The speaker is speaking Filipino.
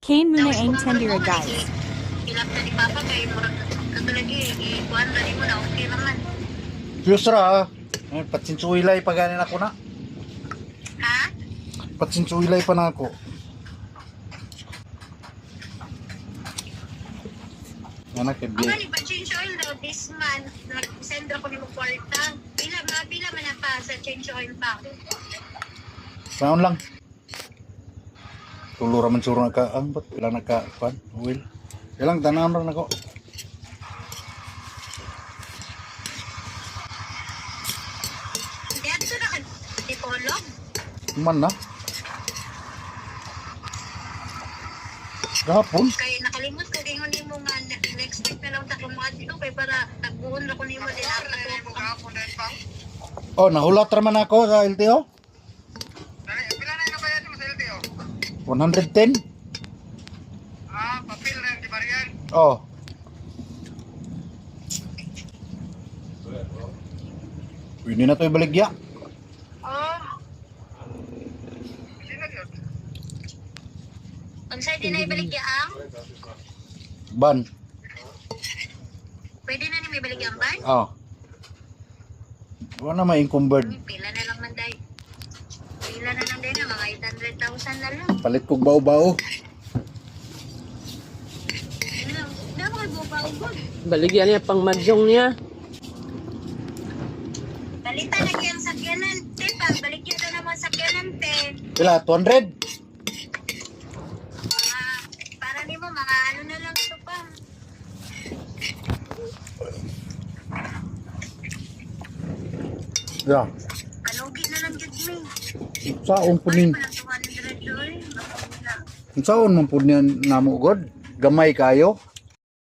Kane muna ang tender guys. Ilap na ni Papa kay murag kagalagi ikuan ra nimo na okay naman. Yusra, patsinsuilay pa ganin ako na. Ha? Patsinsuilay pa na ako. Anak kay Ang gali pa change oil daw this month. Nag-send ako nimo kwarta. Pila man na pa sa change oil pa. Saon lang. Tulo raman suro ka ang bat pila naka pan oil. Ilang tanan ra nako. Hindi ato na ka dipolog. Man na. Gapon. Kay nakalimot ko gingon nimo nga next week na lang ta kumuha dito kay para tagbuhon ra ko nimo din ato. Oh, nahulat raman ako sa LTO. Pila na yung bayad mo sa LTO? 110. Papel na yung di bariyan. Oh. Pwede na to ibaligya. Hindi na yun. Unsay di na ibalik ang? Ban. Pwede na ni may balik ang ban? Oh. Wala na ma-encumbered. Pila na lang man day. Pila na lang din na mga 800,000 na lang. Palit kog bao-bao. Na mga bubaw-bog. Baligyan niya pang madyong niya. Balita lagi ang sakyanan, te. Balik yun na naman sakyanan, te. Pila 200. Para ni mo, mga ano na lang ito pa. Yeah. Kalugi na lang yun, me. Saon po nin. Walang 200 doon. Saon man po niyan namo god. Gamay kayo.